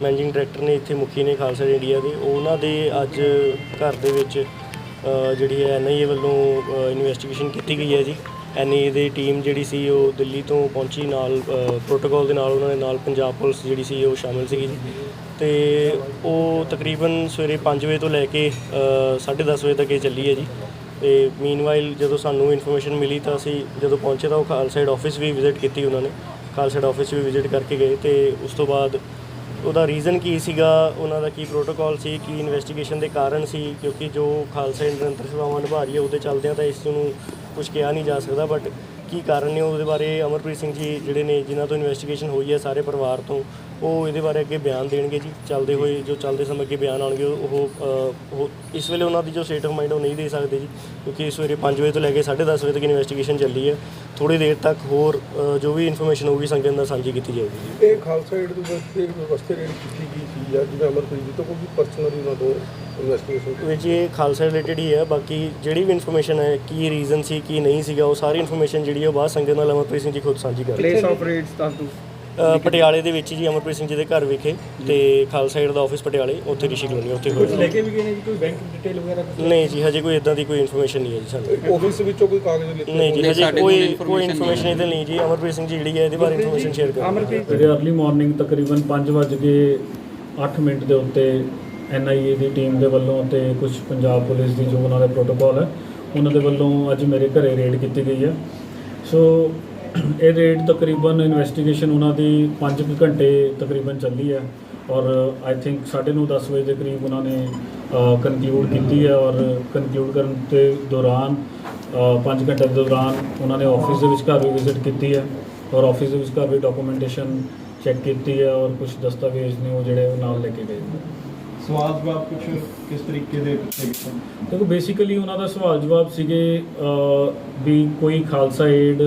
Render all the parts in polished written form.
Managing director ਨੇ ਇੱਥੇ ਮੁਖੀ ਨੇ ਖਾਲਸਾ ਇੰਡੀਆ ਦੇ, ਉਹਨਾਂ ਦੇ ਅੱਜ ਘਰ ਦੇ ਵਿੱਚ ਜਿਹੜੀ ਹੈ NIA ਵੱਲੋਂ ਇਨਵੈਸਟੀਗੇਸ਼ਨ ਕੀਤੀ ਗਈ ਹੈ ਜੀ। NIA ਦੀ ਟੀਮ ਜਿਹੜੀ ਸੀ ਉਹ ਦਿੱਲੀ ਤੋਂ ਪਹੁੰਚੀ, ਨਾਲ ਪ੍ਰੋਟੋਕੋਲ ਦੇ ਨਾਲ ਉਹਨਾਂ ਦੇ ਨਾਲ ਪੰਜਾਬ ਪੁਲਿਸ ਜਿਹੜੀ ਸੀ ਉਹ ਸ਼ਾਮਿਲ ਸੀਗੀ ਜੀ। ਅਤੇ ਉਹ ਤਕਰੀਬਨ ਸਵੇਰੇ 5 ਵਜੇ ਤੋਂ ਲੈ ਕੇ 10:30 ਵਜੇ ਤੱਕ ਇਹ ਚੱਲੀ ਹੈ ਜੀ। ਅਤੇ ਮੀਨਵਾਈਲ ਜਦੋਂ ਸਾਨੂੰ ਇਨਫੋਰਮੇਸ਼ਨ ਮਿਲੀ ਤਾਂ ਅਸੀਂ ਜਦੋਂ ਪਹੁੰਚੇ ਤਾਂ ਉਹ ਖਾਲਸਾ ਏਡ ਆਫਿਸ ਵੀ ਵਿਜ਼ਿਟ ਕੀਤੀ ਉਹਨਾਂ ਨੇ, ਖਾਲਸਾ ਏਡ ਆਫਿਸ ਵੀ ਵਿਜ਼ਿਟ ਕਰਕੇ ਗਏ। ਅਤੇ ਉਸ ਤੋਂ ਬਾਅਦ ਉਹਦਾ ਰੀਜ਼ਨ ਕੀ ਸੀਗਾ, ਉਹਨਾਂ ਦਾ ਕੀ ਪ੍ਰੋਟੋਕੋਲ ਸੀ, ਕੀ ਇਨਵੈਸਟੀਗੇਸ਼ਨ ਦੇ ਕਾਰਨ ਸੀ, ਕਿਉਂਕਿ ਜੋ ਖਾਲਸਾ ਏਡ ਨਿਰੰਤਰ ਸੇਵਾਵਾਂ ਨਿਭਾ ਰਹੀ ਹੈ ਉਹਦੇ ਚੱਲਦਿਆਂ ਤਾਂ ਇਸ ਨੂੰ ਕੁਝ ਕਿਹਾ ਨਹੀਂ ਜਾ ਸਕਦਾ, ਬਟ ਕੀ ਕਾਰਨ ਨੇ ਉਹਦੇ ਬਾਰੇ ਅਮਰਪ੍ਰੀਤ ਸਿੰਘ ਜੀ ਜਿਹੜੇ ਨੇ ਜਿਨ੍ਹਾਂ ਤੋਂ ਇਨਵੈਸਟੀਗੇਸ਼ਨ ਹੋਈ ਹੈ ਸਾਰੇ ਪਰਿਵਾਰ ਤੋਂ, ਉਹ ਇਹਦੇ ਬਾਰੇ ਅੱਗੇ ਬਿਆਨ ਦੇਣਗੇ ਜੀ। ਚੱਲਦੇ ਹੋਏ ਜੋ ਚੱਲਦੇ ਸਮੇਂ ਅੱਗੇ ਬਿਆਨ ਆਉਣਗੇ ਉਹ ਇਸ ਵੇਲੇ ਉਹਨਾਂ ਦੀ ਜੋ ਸਟੇਟ ਆਫ ਮਾਈਂਡ ਉਹ ਨਹੀਂ ਦੇ ਸਕਦੇ ਜੀ, ਕਿਉਂਕਿ ਸਵੇਰੇ 5 ਵਜੇ ਤੋਂ ਲੈ ਕੇ 10:30 ਵਜੇ ਤੱਕ ਇਨਵੈਸਟੀਗੇਸ਼ਨ ਚੱਲੀ ਹੈ। ਥੋੜ੍ਹੀ ਦੇਰ ਤੱਕ ਹੋਰ ਜੋ ਵੀ ਇਨਫੋਰਮੇਸ਼ਨ ਹੋਊਗੀ ਸੰਗਤ ਨਾਲ ਸਾਂਝੀ ਕੀਤੀ ਜਾਊਗੀ ਜੀ। ਇਹ ਖਾਲਸਾ ਏਡ ਦੇ ਵਾਸਤੇ ਰੇਡ ਕੀਤੀ ਗਈ ਸੀ ਜਾਂ ਜਿਵੇਂ ਅਮਰਪ੍ਰੀਤ ਜੀ ਤੋਂ ਕੋਈ ਪਰਸਨਲੀ ਉਹਨਾਂ ਤੋਂ ਇਨਵੈਸਟੀਗੇਸ਼ਨ ਵਿੱਚ ਇਹ ਖਾਲਸਾ ਰਿਲੇਟਡ ਹੀ ਹੈ। ਬਾਕੀ ਜਿਹੜੀ ਵੀ ਇਨਫੋਰਮੇਸ਼ਨ ਹੈ, ਕੀ ਰੀਜ਼ਨ ਸੀ ਕੀ ਨਹੀਂ ਸੀਗਾ, ਉਹ ਸਾਰੀ ਇਨਫੋਰਮੇਸ਼ਨ ਜਿਹੜੀ ਹੈ ਉਹ ਬਾਅਦ ਸੰਗਤ ਨਾਲ ਅਮਰਪ੍ਰੀਤ ਸਿੰਘ ਜੀ ਖੁਦ ਸਾਂਝੀ ਕਰ ਰਹੇ। ਪਲੇਸ ਆਫ ਰੇਡਸ ਤਾਂ ਪਟਿਆਲੇ ਦੇ ਵਿੱਚ ਜੀ ਅਮਰਪ੍ਰੀਤ ਸਿੰਘ ਜੀ ਦੇ ਘਰ ਵਿਖੇ, ਤੇ ਖਾਲਸਾ ਏਡ ਦਾ ਆਫਿਸ ਪਟਿਆਲੇ, ਉੱਥੇ ਰਿਸ਼ੀ ਕਲੋਨੀ ਉੱਥੇ ਹੋਇਆ। ਲੈ ਕੇ ਵੀ ਗਏ ਨੇ ਜੀ ਕੋਈ ਬੈਂਕ ਡਿਟੇਲ ਵਗੈਰਾ? ਨਹੀਂ ਜੀ, ਹਜੇ ਕੋਈ ਇਦਾਂ ਦੀ ਕੋਈ ਇਨਫੋਰਮੇਸ਼ਨ ਨਹੀਂ ਹੈ ਜੀ ਸਾਨੂੰ। ਆਫਿਸ ਵਿੱਚੋਂ ਕੋਈ ਕਾਗਜ਼ ਲਿਖੇ? ਨਹੀਂ ਜੀ, ਹਜੇ ਕੋਈ ਇਨਫੋਰਮੇਸ਼ਨ ਇਹਦੇ ਨਹੀਂ ਜੀ। ਅਮਰਪ੍ਰੀਤ ਸਿੰਘ ਜੀ ਜਿਹੜੀ ਹੈ ਇਹਦੇ ਬਾਰੇ ਇਨਫੋਰਮੇਸ਼ਨ ਸ਼ੇਅਰ ਕਰਾਂਗੇ। ਜਿਹੜੇ ਅਰਲੀ ਮਾਰਨਿੰਗ ਤਕਰੀਬਨ 5:08 ਦੇ ਉੱਤੇ NIA ਦੀ ਟੀਮ ਦੇ ਵੱਲੋਂ ਅਤੇ ਕੁਝ ਪੰਜਾਬ ਪੁਲਿਸ ਦੀ ਜੋ ਉਹਨਾਂ ਦਾ ਪ੍ਰੋਟੋਕੋਲ ਹੈ ਉਹਨਾਂ ਦੇ ਵੱਲੋਂ ਅੱਜ ਮੇਰੇ ਘਰੇ ਰੇਡ ਕੀਤੀ ਗਈ ਹੈ। ਸੋ ਇਹ ਰੇਡ ਤਕਰੀਬਨ ਇਨਵੈਸਟੀਗੇਸ਼ਨ ਉਹਨਾਂ ਦੀ 5 ਘੰਟੇ ਤਕਰੀਬਨ ਚੱਲੀ ਹੈ, ਔਰ ਆਈ ਥਿੰਕ 9:30-10 ਵਜੇ ਦੇ ਕਰੀਬ ਉਹਨਾਂ ਨੇ ਕਨਕਲੂਡ ਕੀਤੀ ਹੈ। ਔਰ ਕਨਕਲੂਡ ਕਰਨ ਦੇ ਦੌਰਾਨ 5 ਘੰਟੇ ਦੇ ਦੌਰਾਨ ਉਹਨਾਂ ਨੇ ਆਫਿਸ ਦੇ ਵਿਚਕਾਰ ਵੀ ਵਿਜ਼ਿਟ ਕੀਤੀ ਹੈ, ਔਰ ਆਫਿਸ ਦੇ ਵਿਚਕਾਰ ਵੀ ਡਾਕੂਮੈਂਟੇਸ਼ਨ ਚੈੱਕ ਕੀਤੀ ਹੈ, ਔਰ ਕੁਝ ਦਸਤਾਵੇਜ਼ ਨੇ ਉਹ ਜਿਹੜੇ ਉਹ ਨਾਲ ਲੈ ਕੇ ਗਏ ਨੇ। ਸਵਾਲ ਜਵਾਬ ਕੁਝ ਕਿਸ ਤਰੀਕੇ ਦੇ? ਦੇਖੋ ਬੇਸਿਕਲੀ ਉਹਨਾਂ ਦਾ ਸਵਾਲ ਜਵਾਬ ਸੀਗੇ ਵੀ ਕੋਈ ਖਾਲਸਾ ਏਡ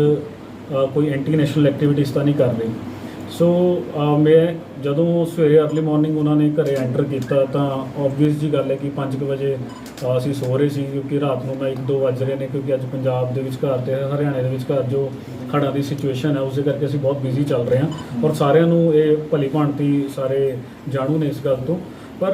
ਕੋਈ ਐਂਟੀ ਨੈਸ਼ਨਲ ਐਕਟੀਵਿਟੀਜ਼ ਤਾਂ ਨਹੀਂ ਕਰ ਰਹੀ। ਸੋ ਮੈਂ ਜਦੋਂ ਸਵੇਰੇ ਅਰਲੀ ਮਾਰਨਿੰਗ ਉਹਨਾਂ ਨੇ ਘਰੇ ਐਂਟਰ ਕੀਤਾ ਤਾਂ ਓਬਵੀਅਸ ਜੀ ਗੱਲ ਹੈ ਕਿ 5 ਵਜੇ ਅਸੀਂ ਸੋ ਰਹੇ ਸੀ, ਕਿਉਂਕਿ ਰਾਤ ਨੂੰ 1-2 ਵੱਜ ਰਹੇ ਨੇ, ਕਿਉਂਕਿ ਅੱਜ ਪੰਜਾਬ ਦੇ ਵਿਚਕਾਰ ਅਤੇ ਹਰਿਆਣੇ ਦੇ ਵਿਚਕਾਰ ਜੋ ਹੜ੍ਹਾਂ ਦੀ ਸਿਚੁਏਸ਼ਨ ਹੈ ਉਸਦੇ ਕਰਕੇ ਅਸੀਂ ਬਹੁਤ ਬਿਜ਼ੀ ਚੱਲ ਰਹੇ ਹਾਂ, ਔਰ ਸਾਰਿਆਂ ਨੂੰ ਇਹ ਭਲੀ ਭਾਂਤੀ ਸਾਰੇ ਜਾਣੂ ਨੇ ਇਸ ਗੱਲ ਤੋਂ। ਪਰ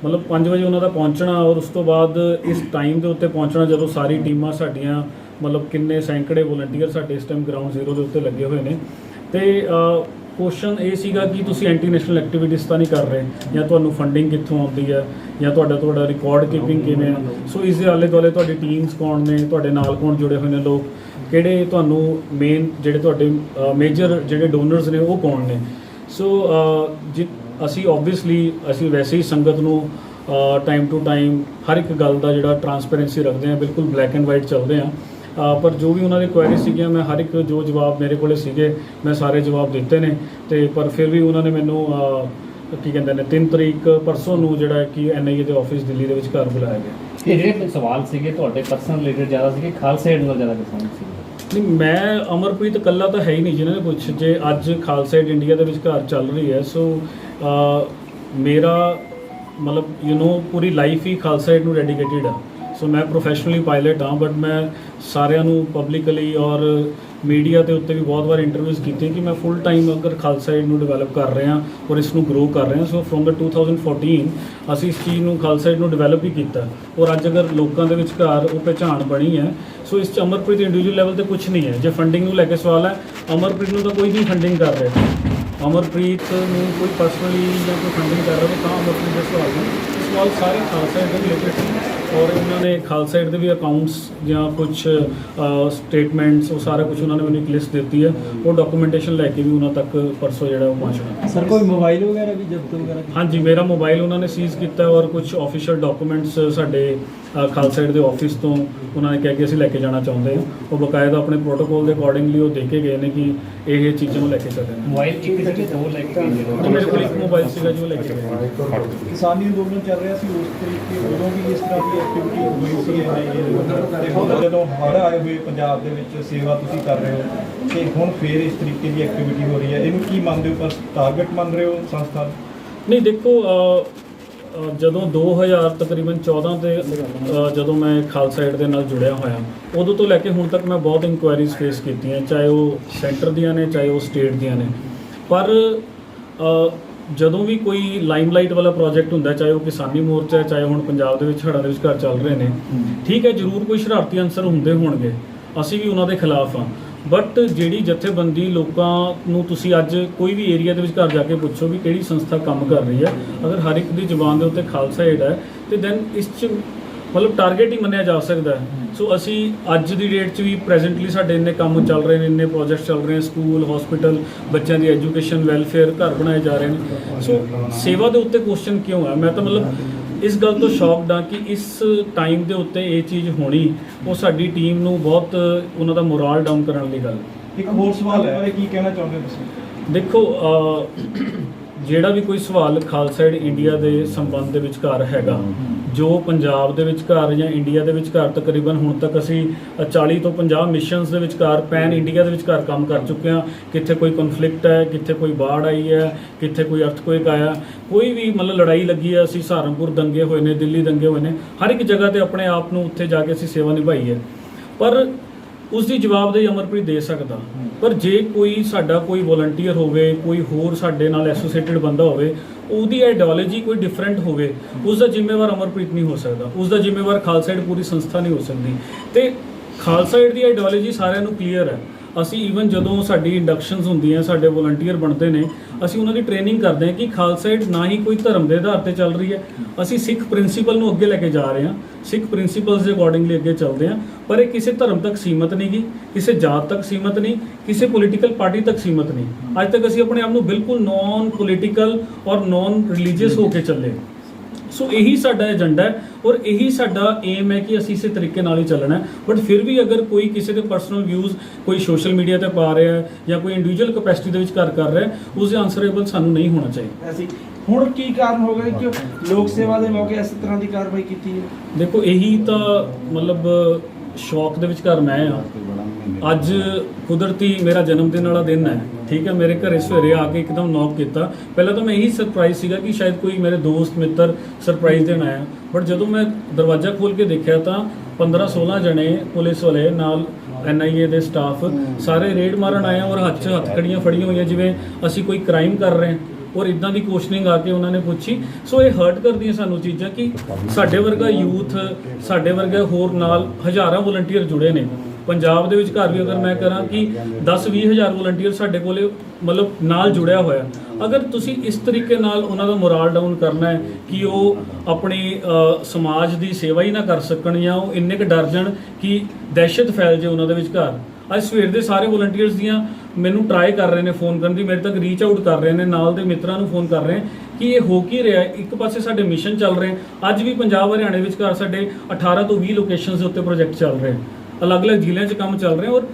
ਮਤਲਬ 5 ਵਜੇ ਉਹਨਾਂ ਦਾ ਪਹੁੰਚਣਾ, ਔਰ ਉਸ ਤੋਂ ਬਾਅਦ ਇਸ ਟਾਈਮ ਦੇ ਉੱਤੇ ਪਹੁੰਚਣਾ ਜਦੋਂ ਸਾਰੀ ਟੀਮਾਂ ਸਾਡੀਆਂ ਮਤਲਬ ਕਿੰਨੇ ਸੈਂਕੜੇ ਵੋਲੰਟੀਅਰ ਸਾਡੇ ਇਸ ਟਾਈਮ ਗਰਾਊਂਡ ਜ਼ੀਰੋ ਦੇ ਉੱਤੇ ਲੱਗੇ ਹੋਏ ਨੇ। ਅਤੇ ਕੁਐਸਚਨ ਇਹ ਸੀਗਾ ਕਿ ਤੁਸੀਂ ਐਂਟੀ ਨੈਸ਼ਨਲ ਐਕਟੀਵਿਟੀਜ਼ ਤਾਂ ਨਹੀਂ ਕਰ ਰਹੇ, ਜਾਂ ਤੁਹਾਨੂੰ ਫੰਡਿੰਗ ਕਿੱਥੋਂ ਆਉਂਦੀ ਹੈ, ਜਾਂ ਤੁਹਾਡਾ ਰਿਕਾਰਡ ਕੀਪਿੰਗ ਕਿਵੇਂ ਹੈ। ਸੋ ਇਸ ਦੇ ਆਲੇ ਦੁਆਲੇ ਤੁਹਾਡੀ ਟੀਮਸ ਕੌਣ ਨੇ, ਤੁਹਾਡੇ ਨਾਲ ਕੌਣ ਜੁੜੇ ਹੋਏ ਨੇ ਲੋਕ, ਕਿਹੜੇ ਤੁਹਾਨੂੰ ਮੇਨ ਜਿਹੜੇ ਤੁਹਾਡੇ ਮੇਜਰ ਜਿਹੜੇ ਡੋਨਰਸ ਨੇ ਉਹ ਕੌਣ ਨੇ। ਸੋ ਅਸੀਂ ਓਬਵੀਅਸਲੀ ਅਸੀਂ ਵੈਸੇ ਹੀ ਸੰਗਤ ਨੂੰ ਟਾਈਮ ਟੂ ਟਾਈਮ ਹਰ ਇੱਕ ਗੱਲ ਦਾ ਜਿਹੜਾ ਟਰਾਂਸਪੇਰੈਂਸੀ ਰੱਖਦੇ ਹਾਂ, ਬਿਲਕੁਲ ਬਲੈਕ ਐਂਡ ਵਾਈਟ ਚੱਲਦੇ ਹਾਂ। ਪਰ ਜੋ ਵੀ ਉਹਨਾਂ ਦੇ ਕੁਐਰੀ ਸੀਗੀਆਂ ਮੈਂ ਹਰ ਇੱਕ ਜੋ ਜਵਾਬ ਮੇਰੇ ਕੋਲੇ ਸੀਗੇ ਮੈਂ ਸਾਰੇ ਜਵਾਬ ਦਿੱਤੇ ਨੇ। ਅਤੇ ਪਰ ਫਿਰ ਵੀ ਉਹਨਾਂ ਨੇ ਮੈਨੂੰ ਕੀ ਕਹਿੰਦੇ ਨੇ 3 ਤਰੀਕ ਪਰਸੋਂ ਨੂੰ ਜਿਹੜਾ ਕਿ NIA ਦੇ ਆਫਿਸ ਦਿੱਲੀ ਦੇ ਵਿੱਚ ਘਰ ਬੁਲਾਇਆ ਗਿਆ। ਇਹ ਜਿਹੜੇ ਸਵਾਲ ਸੀਗੇ ਤੁਹਾਡੇ ਪਰਸਨਲ ਰਿਲੇਟਡ ਜ਼ਿਆਦਾ ਸੀਗੇ, ਖਾਲਸਾ ਏਡ ਨਾਲ ਜ਼ਿਆਦਾ ਕਿਸਾਨ ਸੀ? ਨਹੀਂ, ਮੈਂ ਅਮਰਪ੍ਰੀਤ ਇਕੱਲਾ ਤਾਂ ਹੈ ਹੀ ਨਹੀਂ ਜਿਹਨਾਂ ਨੇ ਕੁਛ, ਜੇ ਅੱਜ ਖਾਲਸਾ ਏਡ ਇੰਡੀਆ ਦੇ ਵਿੱਚ ਘਰ ਚੱਲ ਰਹੀ ਹੈ। ਸੋ ਮੇਰਾ ਮਤਲਬ ਪੂਰੀ ਲਾਈਫ ਹੀ ਖਾਲਸਾ ਏਡ ਨੂੰ ਡੈਡੀਕੇਟਿਡ ਆ। ਸੋ ਮੈਂ ਪ੍ਰੋਫੈਸ਼ਨਲੀ ਪਾਇਲਟ ਹਾਂ, ਬਟ ਮੈਂ ਸਾਰਿਆਂ ਨੂੰ ਪਬਲਿਕਲੀ ਔਰ ਮੀਡੀਆ ਦੇ ਉੱਤੇ ਵੀ ਬਹੁਤ ਵਾਰ ਇੰਟਰਵਿਊਜ਼ ਕੀਤੀਆਂ ਕਿ ਮੈਂ ਫੁੱਲ ਟਾਈਮ ਅਗਰ ਖਾਲਸਾ ਏਡ ਨੂੰ ਡਿਵੈਲਪ ਕਰ ਰਹੇ ਹਾਂ ਔਰ ਇਸ ਨੂੰ ਗਰੋ ਕਰ ਰਹੇ ਹਾਂ। ਸੋ ਫਰੋਮ ਦਾ 2014 ਅਸੀਂ ਇਸ ਚੀਜ਼ ਨੂੰ ਖਾਲਸਾ ਏਡ ਨੂੰ ਡਿਵੈਲਪ ਹੀ ਕੀਤਾ, ਔਰ ਅੱਜ ਅਗਰ ਲੋਕਾਂ ਦੇ ਵਿਚਕਾਰ ਉਹ ਪਹਿਚਾਣ ਬਣੀ ਹੈ। ਸੋ ਇਸ 'ਚ ਅਮਰਪ੍ਰੀਤ ਇੰਡੀਵਿਜੂਅਲ ਲੈਵਲ 'ਤੇ ਕੁਛ ਨਹੀਂ ਹੈ। ਜੇ ਫੰਡਿੰਗ ਨੂੰ ਲੈ ਕੇ ਸਵਾਲ ਹੈ, ਅਮਰਪ੍ਰੀਤ ਨੂੰ ਤਾਂ ਕੋਈ ਨਹੀਂ ਫੰਡਿੰਗ ਕਰ ਰਿਹਾ। ਅਮਰਪ੍ਰੀਤ ਨੂੰ ਕੋਈ ਪਰਸਨਲੀ ਜਾਂ ਕੋਈ ਫੰਡਿੰਗ ਕਰ ਰਿਹਾ ਤਾਂ ਅਮਰਪ੍ਰੀਤ ਦੇ ਸਵਾਲ ਨੇ। ਸਵਾਲ ਸਾਰੇ ਖਾਲਸਾ ਏਡ ਦੇ ਰਿਲੇਟਡ ਸੀ, ਔਰ ਉਹਨਾਂ ਨੇ ਖਾਲਸਾ ਏਡ ਦੇ ਵੀ ਅਕਾਊਂਟਸ ਜਾਂ ਕੁਝ ਸਟੇਟਮੈਂਟਸ ਉਹ ਸਾਰਾ ਕੁਝ ਉਹਨਾਂ ਨੇ ਮੈਨੂੰ ਇੱਕ ਲਿਸਟ ਦਿੱਤੀ ਹੈ। ਉਹ ਡਾਕੂਮੈਂਟੇਸ਼ਨ ਲੈ ਕੇ ਵੀ ਉਹਨਾਂ ਤੱਕ ਪਰਸੋਂ ਜਿਹੜਾ ਉਹ ਪਹੁੰਚਣਾ। ਸਰ ਕੋਈ ਮੋਬਾਈਲ ਵਗੈਰਾ ਵੀ ਜ਼ਬਤ ਵਗੈਰਾ? ਹਾਂਜੀ, ਮੇਰਾ ਮੋਬਾਈਲ ਉਹਨਾਂ ਨੇ ਸੀਜ਼ ਕੀਤਾ, ਔਰ ਕੁਝ ਆਫੀਸ਼ੀਅਲ ਡਾਕੂਮੈਂਟਸ ਸਾਡੇ ਖਾਲਸਾ ਏਡ ਦੇ ਆਫਿਸ ਤੋਂ ਉਹਨਾਂ ਨੇ ਕਿਹਾ ਕਿ ਅਸੀਂ ਲੈ ਕੇ ਜਾਣਾ ਚਾਹੁੰਦੇ ਹਾਂ। ਉਹ ਬਕਾਇਦਾ ਆਪਣੇ ਪ੍ਰੋਟੋਕੋਲ ਦੇ ਅਕੋਰਡਿੰਗਲੀ ਉਹ ਦੇ ਕੇ ਗਏ ਨੇ ਕਿ ਇਹ ਚੀਜ਼ਾਂ ਨੂੰ ਲੈ ਕੇ ਚੱਲੇ ਨੇ। ਮੋਬਾਈਲ ਇੱਕ ਸੀਗੇ ਦੋ ਲੈ ਕੇ ਗਏ? ਮੇਰੇ ਕੋਲ ਇੱਕ ਮੋਬਾਈਲ ਸੀਗਾ ਜੋ ਲੈ ਕੇ ਗਏ। ਕਿਸਾਨੀ ਅੰਦੋਲਨ ਚੱਲ ਰਿਹਾ ਸੀ ਉਸ ਤਰੀਕੇ ਉਦੋਂ ਵੀ ਇਸ ਤਰ੍ਹਾਂ ਦੀ ਐਕਟੀਵਿਟੀ ਹੋਈ ਸੀ ਤੇ ਹੁਣ ਜਦੋਂ ਹੜ੍ਹ ਆਏ ਹੋਏ ਪੰਜਾਬ ਦੇ ਵਿੱਚ ਸੇਵਾ ਤੁਸੀਂ ਕਰ ਰਹੇ ਹੋ ਤੇ ਹੁਣ ਫੇਰ ਇਸ ਤਰੀਕੇ ਦੀ ਐਕਟੀਵਿਟੀ ਹੋ ਰਹੀ ਹੈ, ਇਹਨੂੰ ਕੀ ਮੰਨਦੇ ਹੋ? ਬਸ ਟਾਰਗੇਟ ਮੰਨ ਰਹੇ ਹੋ ਸੰਸਥਾ? ਨਹੀਂ, ਦੇਖੋ ਜਦੋਂ 2000 ਤਕਰੀਬਨ 14 ਤੇ ਜਦੋਂ ਮੈਂ ਖਾਲਸਾ ਏਡ ਦੇ ਨਾਲ ਜੁੜਿਆ ਹੋਇਆ, ਉਦੋਂ ਤੋਂ ਲੈ ਕੇ ਹੁਣ ਤੱਕ ਮੈਂ ਬਹੁਤ ਇਨਕੁਆਇਰੀਜ਼ ਫੇਸ ਕੀਤੀਆਂ, ਚਾਹੇ ਉਹ ਸੈਂਟਰ ਦੀਆਂ ਨੇ ਚਾਹੇ ਉਹ ਸਟੇਟ ਦੀਆਂ ਨੇ। ਪਰ ਜਦੋਂ ਵੀ ਕੋਈ ਲਾਈਮਲਾਈਟ ਵਾਲਾ ਪ੍ਰੋਜੈਕਟ ਹੁੰਦਾ, ਚਾਹੇ ਉਹ ਕਿਸਾਨੀ ਮੋਰਚਾ ਹੈ, ਚਾਹੇ ਹੁਣ ਪੰਜਾਬ ਦੇ ਵਿੱਚ ਹੜ੍ਹਾਂ ਦੇ ਵਿੱਚ ਘਰ ਚੱਲ ਰਹੇ ਨੇ, ਠੀਕ ਹੈ ਜ਼ਰੂਰ ਕੋਈ ਸ਼ਰਾਰਤੀ ਅਨਸਰ ਹੁੰਦੇ ਹੋਣਗੇ, ਅਸੀਂ ਵੀ ਉਹਨਾਂ ਦੇ ਖਿਲਾਫ ਹਾਂ। ਬਟ ਜਿਹੜੀ ਜਥੇਬੰਦੀ ਲੋਕਾਂ ਨੂੰ ਤੁਸੀਂ ਅੱਜ ਕੋਈ ਵੀ ਏਰੀਆ ਦੇ ਵਿੱਚ ਘਰ ਜਾ ਕੇ ਪੁੱਛੋ ਵੀ ਕਿਹੜੀ ਸੰਸਥਾ ਕੰਮ ਕਰ ਰਹੀ ਹੈ, ਅਗਰ ਹਰ ਇੱਕ ਦੀ ਜ਼ੁਬਾਨ ਦੇ ਉੱਤੇ ਖਾਲਸਾ ਏਡ ਹੈ ਤੇ ਦੈਨ ਇਸ 'ਚ ਮਤਲਬ ਟਾਰਗੇਟ ਹੀ ਮੰਨਿਆ ਜਾ ਸਕਦਾ ਹੈ। ਸੋ ਅਸੀਂ ਅੱਜ ਦੀ ਡੇਟ 'ਚ ਵੀ ਪ੍ਰੈਜ਼ੈਂਟਲੀ ਸਾਡੇ ਇੰਨੇ ਕੰਮ ਚੱਲ ਰਹੇ ਨੇ, ਇੰਨੇ ਪ੍ਰੋਜੈਕਟ ਚੱਲ ਰਹੇ ਨੇ, ਸਕੂਲ, ਹਸਪੀਟਲ, ਬੱਚਿਆਂ ਦੀ ਐਜੂਕੇਸ਼ਨ, ਵੈਲਫੇਅਰ, ਘਰ ਬਣਾਏ ਜਾ ਰਹੇ ਨੇ। ਸੋ ਸੇਵਾ ਦੇ ਉੱਤੇ ਕੁਐਸਚਨ ਕਿਉਂ ਹੈ? ਮੈਂ ਤਾਂ ਮਤਲਬ ਇਸ ਗੱਲ ਤੋਂ ਸ਼ੌਕਡ ਹਾਂ ਕਿ ਇਸ ਟਾਈਮ ਦੇ ਉੱਤੇ ਇਹ ਚੀਜ਼ ਹੋਣੀ, ਉਹ ਸਾਡੀ ਟੀਮ ਨੂੰ ਬਹੁਤ ਉਹਨਾਂ ਦਾ ਮੋਰਲ ਡਾਊਨ ਕਰਨ ਦੀ ਗੱਲ। ਇੱਕ ਹੋਰ ਸਵਾਲ ਹੈ, ਕੀ ਕਹਿਣਾ ਚਾਹੁੰਦੇ ਹੋ ਤੁਸੀਂ? ਦੇਖੋ, ਜਿਹੜਾ ਵੀ ਕੋਈ ਸਵਾਲ ਖਾਲਸਾ ਏਡ ਇੰਡੀਆ ਦੇ ਸੰਬੰਧ ਦੇ ਵਿਚਕਾਰ ਹੈਗਾ, ਜੋ ਪੰਜਾਬ ਦੇ ਵਿਚਕਾਰ ਜਾਂ ਇੰਡੀਆ ਦੇ ਵਿਚਕਾਰ ਤਕਰੀਬਨ ਹੁਣ ਤੱਕ ਅਸੀਂ 40 ਤੋਂ 50 ਮਿਸ਼ਨਸ ਦੇ ਵਿਚਕਾਰ ਪੈਨ ਇੰਡੀਆ ਦੇ ਵਿਚਕਾਰ ਕੰਮ ਕਰ ਚੁੱਕੇ ਹਾਂ। ਕਿੱਥੇ ਕੋਈ ਕਨਫਲਿਕਟ ਹੈ, ਕਿੱਥੇ ਕੋਈ ਬਾੜ ਆਈ ਹੈ, ਕਿੱਥੇ ਕੋਈ ਅਰਥਕੁਏਕ ਆਇਆ, ਕੋਈ ਵੀ ਮਤਲਬ ਲੜਾਈ ਲੱਗੀ ਹੈ, ਅਸੀਂ ਸਹਾਰਨਪੁਰ ਦੰਗੇ ਹੋਏ ਨੇ, ਦਿੱਲੀ ਦੰਗੇ ਹੋਏ ਨੇ, ਹਰ ਇੱਕ ਜਗ੍ਹਾ ਤੇ ਆਪਣੇ ਆਪ ਨੂੰ ਉੱਥੇ ਜਾ ਕੇ ਅਸੀਂ ਸੇਵਾ ਨਿਭਾਈ ਹੈ। ਪਰ ਉਸ ਦੀ ਜਵਾਬਦੇਹੀ ਅਮਰਪ੍ਰੀਤ ਦੇ ਸਕਦਾ, ਪਰ ਜੇ ਕੋਈ ਸਾਡਾ ਕੋਈ ਵੋਲੰਟੀਅਰ ਹੋਵੇ, ਕੋਈ ਹੋਰ ਸਾਡੇ ਨਾਲ ਐਸੋਸੀਏਟਿਡ ਬੰਦਾ ਹੋਵੇ, ਉਹਦੀ ਆਈਡੀਓਲੋਜੀ ਕੋਈ ਡਿਫਰੈਂਟ ਹੋਵੇ, ਉਸ ਦਾ ਜ਼ਿੰਮੇਵਾਰ ਅਮਰਪ੍ਰੀਤ ਨਹੀਂ ਹੋ ਸਕਦਾ, ਉਸ ਦਾ ਜ਼ਿੰਮੇਵਾਰ ਖਾਲਸਾ ਏਡ ਪੂਰੀ ਸੰਸਥਾ ਨਹੀਂ ਹੋ ਸਕਦੀ। ਤੇ ਖਾਲਸਾ ਏਡ ਦੀ ਆਈਡੀਓਲੋਜੀ ਸਾਰਿਆਂ ਨੂੰ ਕਲੀਅਰ ਹੈ। ਅਸੀਂ ਈਵਨ ਜਦੋਂ ਸਾਡੀ ਇੰਡਕਸ਼ਨਸ ਹੁੰਦੀਆਂ, ਸਾਡੇ ਵੋਲੰਟੀਅਰ ਬਣਦੇ ਨੇ, ਅਸੀਂ ਉਹਨਾਂ ਦੀ ਟ੍ਰੇਨਿੰਗ ਕਰਦੇ ਹਾਂ ਕਿ ਖਾਲਸਾ ਏਡ ਨਾ ਹੀ ਕੋਈ ਧਰਮ ਦੇ ਆਧਾਰ ਤੇ ਚੱਲ ਰਹੀ ਹੈ, ਅਸੀਂ ਸਿੱਖ ਪ੍ਰਿੰਸੀਪਲ ਨੂੰ ਅੱਗੇ ਲੈ ਕੇ ਜਾ ਰਹੇ ਹਾਂ, ਸਿੱਖ ਪ੍ਰਿੰਸੀਪਲਸ ਦੇ ਅਕੋਰਡਿੰਗਲੀ ਅੱਗੇ ਚੱਲਦੇ ਹਾਂ। ਪਰ ਇਹ ਕਿਸੇ ਧਰਮ ਤੱਕ ਸੀਮਤ ਨਹੀਂ ਗੀ, ਕਿਸੇ ਜਾਤ ਤੱਕ ਸੀਮਤ ਨਹੀਂ, ਕਿਸੇ ਪੋਲੀਟੀਕਲ ਪਾਰਟੀ ਤੱਕ ਸੀਮਤ ਨਹੀਂ। ਅੱਜ ਤੱਕ ਅਸੀਂ ਆਪਣੇ ਆਪ ਨੂੰ ਬਿਲਕੁਲ ਨੌਨ ਪੋਲੀਟੀਕਲ ਔਰ ਨੌਨ ਰਿਲੀਜੀਅਸ ਹੋ ਕੇ ਚੱਲੇ। ਸੋ ਇਹੀ ਸਾਡਾ ਏਜੰਡਾ ਹੈ ਔਰ ਇਹੀ ਸਾਡਾ ਏਮ ਹੈ ਕਿ ਅਸੀਂ ਇਸੇ ਤਰੀਕੇ ਨਾਲ ਹੀ ਚੱਲਣਾ ਹੈ। ਬਟ ਫਿਰ ਵੀ ਅਗਰ ਕੋਈ ਕਿਸੇ ਦੇ ਪਰਸਨਲ ਵਿਊਜ਼ ਕੋਈ ਸੋਸ਼ਲ ਮੀਡੀਆ ਤੇ ਪਾ ਰਿਹਾ ਹੈ ਜਾਂ ਕੋਈ ਇੰਡੀਵਿਜੂਅਲ ਕੈਪੈਸਿਟੀ ਦੇ ਵਿੱਚ ਕਰ ਰਿਹਾ ਹੈ, ਉਸ ਦੇ ਆਨਸਰੇਬਲ ਸਾਨੂੰ ਨਹੀਂ ਹੋਣਾ ਚਾਹੀਦਾ। ਅਸੀਂ ਹੁਣ ਕੀ ਕਾਰਨ ਹੋ ਗਿਆ ਕਿ ਲੋਕ ਸੇਵਾ ਦੇ ਮੌਕੇ ਇਸ ਤਰ੍ਹਾਂ ਦੀ ਕਾਰਵਾਈ ਕੀਤੀ ਹੈ? ਦੇਖੋ, ਇਹੀ ਤਾਂ ਮਤਲਬ ਸ਼ੌਕ ਦੇ ਵਿਚਕਾਰ ਮੈਂ ਆ। ਅੱਜ ਕੁਦਰਤੀ ਮੇਰਾ ਜਨਮ ਦਿਨ ਵਾਲਾ ਦਿਨ ਹੈ, ਠੀਕ ਹੈ। ਮੇਰੇ ਘਰੇ ਸਵੇਰੇ ਆ ਕੇ ਇੱਕਦਮ ਨੌਕ ਕੀਤਾ। ਪਹਿਲਾਂ ਤਾਂ ਮੈਂ ਇਹੀ ਸਰਪ੍ਰਾਈਜ਼ ਸੀਗਾ ਕਿ ਸ਼ਾਇਦ ਕੋਈ ਮੇਰੇ ਦੋਸਤ ਮਿੱਤਰ ਸਰਪ੍ਰਾਈਜ਼ ਦੇਣ ਆਇਆ, ਬਟ ਜਦੋਂ ਮੈਂ ਦਰਵਾਜ਼ਾ ਖੋਲ੍ਹ ਕੇ ਦੇਖਿਆ ਤਾਂ 15-16 ਜਣੇ ਪੁਲਿਸ ਵਾਲੇ ਨਾਲ NIA ਦੇ ਸਟਾਫ ਸਾਰੇ ਰੇਡ ਮਾਰਨ ਆਏ ਔਰ ਹੱਥ 'ਚ ਹੱਥਕੜੀਆਂ ਫੜੀਆਂ ਹੋਈਆਂ ਜਿਵੇਂ ਅਸੀਂ ਕੋਈ ਕ੍ਰਾਈਮ ਕਰ ਰਹੇ ਹਾਂ ਔਰ ਇਦਾਂ ਦੀ ਕੁਐਸਚਨਿੰਗ ਆ ਕੇ ਉਹਨਾਂ ਨੇ ਪੁੱਛੀ। ਸੋ ਇਹ ਹਰਟ ਕਰਦੀਆਂ ਸਾਨੂੰ ਚੀਜ਼ਾਂ ਕਿ ਸਾਡੇ ਵਰਗਾ ਯੂਥ, ਸਾਡੇ ਵਰਗੇ ਹੋਰ ਨਾਲ ਹਜ਼ਾਰਾਂ ਵੋਲੰਟੀਅਰ ਜੁੜੇ ਨੇ ਪੰਜਾਬ ਦੇ ਵਿੱਚ। ਘਰ ਵੀ ਅਗਰ ਮੈਂ ਕਰਾਂ ਕਿ 10-20 ਹਜ਼ਾਰ ਵੋਲੰਟੀਅਰ ਸਾਡੇ ਕੋਲੇ ਮਤਲਬ ਨਾਲ ਜੁੜਿਆ ਹੋਇਆ। ਅਗਰ ਤੁਸੀਂ ਇਸ ਤਰੀਕੇ ਨਾਲ ਉਹਨਾਂ ਦਾ ਮੋਰਲ ਡਾਊਨ ਕਰਨਾ ਹੈ ਕਿ ਉਹ ਆਪਣੀ ਸਮਾਜ ਦੀ ਸੇਵਾ ਹੀ ਨਾ ਕਰ ਸਕਣ ਜਾਂ ਉਹ ਇੰਨੇ ਕੁ ਡਰ ਜਾਣ ਕਿ ਦਹਿਸ਼ਤ ਫੈਲ ਜੇ ਉਹਨਾਂ ਦੇ ਵਿੱਚ ਘਰ। ਅੱਜ ਸਵੇਰ ਦੇ ਸਾਰੇ ਵੋਲੰਟੀਅਰਸ ਦੀਆਂ ਮੈਨੂੰ ਟਰਾਈ ਕਰ ਰਹੇ ਨੇ ਫੋਨ ਕਰਨ ਦੀ, ਮੇਰੇ ਤੱਕ ਰੀਚ ਆਊਟ ਕਰ ਰਹੇ ਨੇ, ਨਾਲ ਦੇ ਮਿੱਤਰਾਂ ਨੂੰ ਫੋਨ ਕਰ ਰਹੇ ਕਿ ਇਹ ਹੋ ਕੀ ਰਿਹਾ। ਇੱਕ ਪਾਸੇ ਸਾਡੇ ਮਿਸ਼ਨ ਚੱਲ ਰਹੇ, ਅੱਜ ਵੀ ਪੰਜਾਬ ਹਰਿਆਣੇ ਵਿੱਚ ਘਰ ਸਾਡੇ 18 ਤੋਂ 20 ਲੋਕੇਸ਼ਨਸ ਦੇ ਉੱਤੇ ਪ੍ਰੋਜੈਕਟ ਚੱਲ ਰਹੇ, ਅਲੱਗ-ਅਲੱਗ ਜ਼ਿਲ੍ਹਿਆਂ 'ਚ ਕੰਮ ਚੱਲ ਰਹੇ। ਔਰ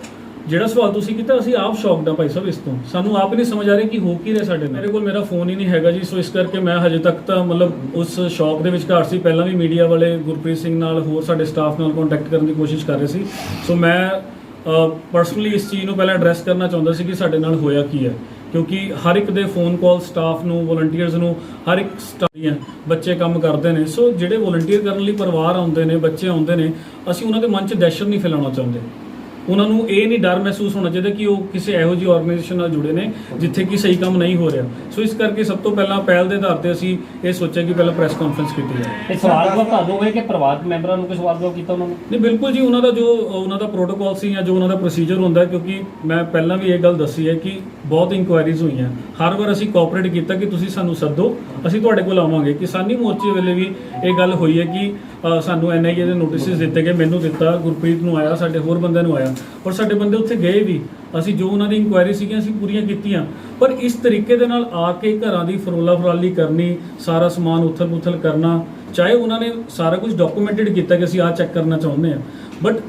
ਜਿਹੜਾ ਸਵਾਲ ਤੁਸੀਂ ਕੀਤਾ, ਅਸੀਂ ਆਪ ਸ਼ੌਕਡ ਹਾਂ ਭਾਈ ਸਾਹਿਬ ਇਸ ਤੋਂ। ਸਾਨੂੰ ਆਪ ਹੀ ਨਹੀਂ ਸਮਝ ਆ ਰਿਹਾ ਕਿ ਹੋ ਕੀ ਰਿਹਾ ਸਾਡੇ ਨਾਲ। ਮੇਰੇ ਕੋਲ ਮੇਰਾ ਫੋਨ ਹੀ ਨਹੀਂ ਹੈਗਾ ਜੀ, ਸੋ ਇਸ ਕਰਕੇ ਮੈਂ ਹਜੇ ਤੱਕ ਤਾਂ ਮਤਲਬ ਉਸ ਸ਼ੌਕ ਦੇ ਵਿੱਚ ਘਰ ਸੀ। ਪਹਿਲਾਂ ਵੀ ਮੀਡੀਆ ਵਾਲੇ ਗੁਰਪ੍ਰੀਤ ਸਿੰਘ ਨਾਲ ਹੋਰ ਸਾਡੇ ਸਟਾਫ ਨਾਲ ਕੰਟੈਕਟ ਕਰਨ ਦੀ ਕੋਸ਼ਿਸ਼ ਕਰ ਰਹੇ ਸੀ। ਸੋ ਮੈਂ ਪਰਸਨਲੀ ਇਸ ਚੀਜ਼ ਨੂੰ ਪਹਿਲਾਂ ਐਡਰੈਸ ਕਰਨਾ ਚਾਹੁੰਦਾ ਸੀ ਕਿ ਸਾਡੇ ਨਾਲ ਹੋਇਆ ਕੀ ਹੈ, ਕਿਉਂਕਿ ਹਰ ਇੱਕ ਦੇ ਫੋਨ ਕਾਲ ਸਟਾਫ ਨੂੰ, ਵੋਲੰਟੀਅਰਸ ਨੂੰ, ਹਰ ਇੱਕ ਸਟਾਫੀਆਂ ਬੱਚੇ ਕੰਮ ਕਰਦੇ ਨੇ। ਸੋ ਜਿਹੜੇ ਵੋਲੰਟੀਅਰ ਕਰਨ ਲਈ ਪਰਿਵਾਰ ਆਉਂਦੇ ਨੇ, ਬੱਚੇ ਆਉਂਦੇ ਨੇ, ਅਸੀਂ ਉਹਨਾਂ ਦੇ ਮਨ 'ਚ ਦਹਿਸ਼ਤ ਨਹੀਂ ਫੈਲਾਉਣਾ ਚਾਹੁੰਦੇ। ਉਹਨਾਂ ਨੂੰ ਇਹ ਨਹੀਂ ਡਰ ਮਹਿਸੂਸ ਹੋਣਾ ਚਾਹੀਦਾ ਕਿ ਉਹ ਕਿਸੇ ਇਹੋ ਜਿਹੀ ਆਰਗੇਨਾਈਜੇਸ਼ਨ ਨਾਲ ਜੁੜੇ ਨੇ ਜਿੱਥੇ ਕਿ ਸਹੀ ਕੰਮ ਨਹੀਂ ਹੋ ਰਿਹਾ। ਸੋ ਇਸ ਕਰਕੇ ਸਭ ਤੋਂ ਪਹਿਲਾਂ ਪਹਿਲ ਦੇ ਆਧਾਰ ਤੇ ਅਸੀਂ ਇਹ ਸੋਚਿਆ ਕਿ ਪਹਿਲਾਂ ਪ੍ਰੈਸ ਕਾਨਫਰੰਸ ਕੀਤੀ ਜਾਏ। ਇਹ ਸਵਾਲ ਜਵਾਬ ਤੁਹਾਨੂੰ ਹੋਏ ਕਿ ਪਰਿਵਾਰਕ ਮੈਂਬਰਾਂ ਨੂੰ ਕੋਈ ਸਵਾਲ ਜਵਾਬ ਕੀਤਾ ਉਹਨਾਂ ਨੇ? ਨਹੀਂ, ਬਿਲਕੁਲ ਜੀ। ਉਹਨਾਂ ਦਾ ਜੋ ਉਹਨਾਂ ਦਾ ਪ੍ਰੋਟੋਕਾਲ ਸੀ ਜਾਂ ਜੋ ਉਹਨਾਂ ਦਾ ਪ੍ਰੋਸੀਜਰ ਹੁੰਦਾ, ਕਿਉਂਕਿ ਮੈਂ ਪਹਿਲਾਂ ਵੀ ਇਹ ਗੱਲ ਦੱਸੀ ਹੈ ਕਿ ਬਹੁਤ ਇਨਕੁਆਇਰੀਜ਼ ਹੋਈਆਂ। ਹਰ ਵਾਰ ਅਸੀਂ ਕੋਆਪਰੇਟ ਕੀਤਾ ਕਿ ਤੁਸੀਂ ਸਾਨੂੰ ਸੱਦੋ, ਅਸੀਂ ਤੁਹਾਡੇ ਕੋਲ ਆਵਾਂਗੇ। ਕਿਸਾਨੀ ਮੋਰਚੇ ਵੇਲੇ ਵੀ ਇਹ ਗੱਲ ਹੋਈ ਹੈ ਕਿ ਸਾਨੂੰ NIA ਦੇ ਨੋਟਿਸਿਸ ਦਿੱਤੇ ਗਏ, ਮੈਨੂੰ ਦਿੱਤਾ, ਗੁਰਪ੍ਰੀਤ ਨੂੰ ਆਇਆ, ਸਾਡੇ ਹੋਰ ਬੰਦਿਆਂ ਨੂੰ ਆਇਆ, ਔਰ ਸਾਡੇ ਬੰਦੇ ਉੱਥੇ ਗਏ ਵੀ। ਅਸੀਂ ਜੋ ਉਹਨਾਂ ਦੀ ਇਨਕੁਆਇਰੀ ਸੀਗੀਆਂ ਅਸੀਂ ਪੂਰੀਆਂ ਕੀਤੀਆਂ। ਪਰ ਇਸ ਤਰੀਕੇ ਦੇ ਨਾਲ ਆ ਕੇ ਘਰਾਂ ਦੀ ਫਰੋਲਾ ਫਰਾਲੀ ਕਰਨੀ, ਸਾਰਾ ਸਮਾਨ ਉਥਲ-ਪੁਥਲ ਕਰਨਾ, ਚਾਹੇ ਉਹਨਾਂ ਨੇ ਸਾਰਾ ਕੁਝ ਡਾਕੂਮੈਂਟਡ ਕੀਤਾ ਕਿ ਅਸੀਂ ਆਹ ਚੈੱਕ ਕਰਨਾ ਚਾਹੁੰਦੇ ਹਾਂ, ਬਟ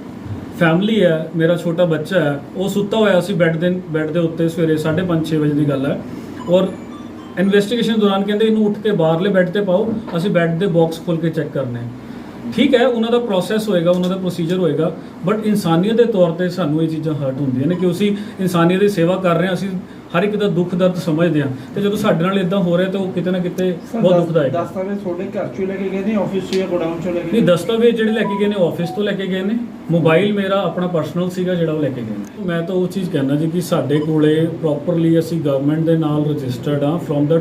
ਫੈਮਿਲੀ ਹੈ, ਮੇਰਾ ਛੋਟਾ ਬੱਚਾ ਹੈ, ਉਹ ਸੁੱਤਾ ਹੋਇਆ ਸੀ ਬੈੱਡ ਦੇ ਉੱਤੇ, ਸਵੇਰੇ 5:30-6 ਵਜੇ ਦੀ ਗੱਲ ਹੈ। ਔਰ ਇਨਵੈਸਟੀਗੇਸ਼ਨ ਦੌਰਾਨ ਕਹਿੰਦੇ ਇਹਨੂੰ ਉੱਠ ਕੇ ਬਾਹਰਲੇ ਬੈੱਡ ਤੇ ਪਾਓ, ਅਸੀਂ ਬੈੱਡ ਦੇ ਬਾਕਸ ਖੋਲ੍ਹ ਕੇ ਚੈੱਕ ਕਰਨੇ। ਠੀਕ ਹੈ, ਉਹਨਾਂ ਦਾ ਪ੍ਰੋਸੈਸ ਹੋਏਗਾ, ਉਹਨਾਂ ਦਾ ਪ੍ਰੋਸੀਜਰ ਹੋਏਗਾ, ਬਟ ਇਨਸਾਨੀਅਤ ਦੇ ਤੌਰ ਤੇ ਸਾਨੂੰ ਇਹ ਚੀਜ਼ਾਂ ਹਰਟ ਹੁੰਦੀਆਂ ਨੇ ਕਿ ਅਸੀਂ ਇਨਸਾਨੀਅਤ ਦੀ ਸੇਵਾ ਕਰ ਰਹੇ ਹਾਂ। ਅਸੀਂ ਹਰ ਇੱਕ ਦਾ ਦੁੱਖ ਦਰਦ ਸਮਝਦੇ ਹਾਂ, ਤੇ ਜਦੋਂ ਸਾਡੇ ਨਾਲ ਇਦਾਂ ਹੋ ਰਿਹਾ ਤਾਂ ਉਹ ਕਿਤੇ ਨਾ ਕਿਤੇ ਬਹੁਤ ਦੁਖਦਾਇਕ ਹੈ। ਦਸਤਾਵੇਜ਼ ਤੁਹਾਡੇ ਘਰ ਚੋਂ ਲੈ ਕੇ ਗਏ ਨੇ, ਆਫਿਸ ਚੋਂ ਜਾਂ ਗੋਡਾਊਨ ਚੋਂ ਲੈ ਕੇ ਨਹੀਂ, ਦਸਤਾਵੇਜ਼ ਜਿਹੜੇ ਲੈ ਕੇ ਗਏ ਨੇ ਆਫਿਸ ਤੋਂ ਲੈ ਕੇ ਗਏ ਨੇ, ਮੋਬਾਈਲ ਮੇਰਾ ਆਪਣਾ ਪਰਸਨਲ ਸੀਗਾ ਜਿਹੜਾ ਉਹ ਲੈ ਕੇ ਗਏ ਨੇ। ਮੈਂ ਤਾਂ ਉਹ ਚੀਜ਼ ਕਹਿਣਾ ਜੀ ਕਿ ਸਾਡੇ ਕੋਲੇ ਪ੍ਰੋਪਰਲੀ ਅਸੀਂ ਗਵਰਨਮੈਂਟ ਦੇ ਨਾਲ ਰਜਿਸਟਰਡ ਆ ਫਰੋਮ ਦਾ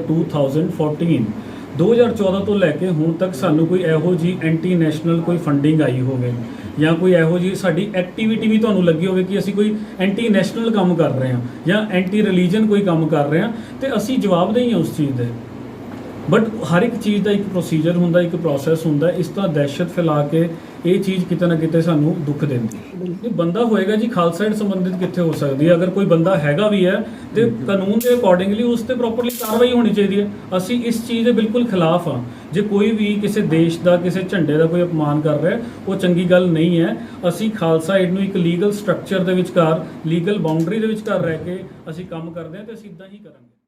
2014 ਤੋਂ ਲੈ ਕੇ ਹੁਣ ਤੱਕ ਸਾਨੂੰ ਕੋਈ ਇਹੋ ਜੀ ਐਂਟੀ ਨੈਸ਼ਨਲ ਕੋਈ ਫੰਡਿੰਗ ਆਈ ਹੋਵੇ ਜਾਂ ਕੋਈ ਇਹੋ ਜੀ ਸਾਡੀ ਐਕਟੀਵਿਟੀ ਵੀ ਤੁਹਾਨੂੰ ਲੱਗੀ ਹੋਵੇ ਕਿ ਅਸੀਂ ਕੋਈ ਐਂਟੀ ਨੈਸ਼ਨਲ ਕੰਮ ਕਰ ਰਹੇ ਹਾਂ ਜਾਂ ਐਂਟੀ ਰਿਲੀਜਨ ਕੋਈ ਕੰਮ ਕਰ ਰਹੇ ਹਾਂ, ਤੇ ਅਸੀਂ ਜਵਾਬਦੇਹੀ ਹਾਂ ਉਸ ਚੀਜ਼ ਦੇ। ਬਟ ਹਰ ਇੱਕ ਚੀਜ਼ ਦਾ ਇੱਕ ਪ੍ਰੋਸੀਜਰ ਹੁੰਦਾ, ਇੱਕ ਪ੍ਰੋਸੈਸ ਹੁੰਦਾ। ਇਸ ਤਰ੍ਹਾਂ ਦਹਿਸ਼ਤ ਫੈਲਾ ਕੇ ਇਹ ਚੀਜ਼ ਕਿਤੇ ਨਾ ਕਿਤੇ ਸਾਨੂੰ ਦੁੱਖ ਦਿੰਦੀ ਹੈ। ਜੇ ਬੰਦਾ ਹੋਏਗਾ ਜੀ ਖਾਲਸਾ ਏਡ ਸੰਬੰਧਿਤ ਕਿੱਥੇ ਹੋ ਸਕਦੀ ਹੈ? ਅਗਰ ਕੋਈ ਬੰਦਾ ਹੈਗਾ ਵੀ ਹੈ ਤੇ ਕਾਨੂੰਨ ਦੇ ਅਕੋਰਡਿੰਗਲੀ ਉਸ ਤੇ ਪ੍ਰੋਪਰਲੀ ਕਾਰਵਾਈ ਹੋਣੀ ਚਾਹੀਦੀ ਹੈ। ਅਸੀਂ ਇਸ ਚੀਜ਼ ਦੇ ਬਿਲਕੁਲ ਖਿਲਾਫ ਹਾਂ। ਜੇ ਕੋਈ ਵੀ ਕਿਸੇ ਦੇਸ਼ ਦਾ, ਕਿਸੇ ਝੰਡੇ ਦਾ ਕੋਈ ਅਪਮਾਨ ਕਰ ਰਿਹਾ, ਉਹ ਚੰਗੀ ਗੱਲ ਨਹੀਂ ਹੈ। ਅਸੀਂ ਖਾਲਸਾ ਏਡ ਨੂੰ ਇੱਕ ਲੀਗਲ ਸਟਰਕਚਰ ਦੇ ਵਿਚਕਾਰ, ਲੀਗਲ ਬਾਉਂਡਰੀ ਦੇ ਵਿਚਕਾਰ ਰਹਿ ਕੇ ਅਸੀਂ ਕੰਮ ਕਰਦੇ ਹਾਂ ਤੇ ਅਸੀਂ ਇਦਾਂ ਹੀ ਕਰਾਂਗੇ।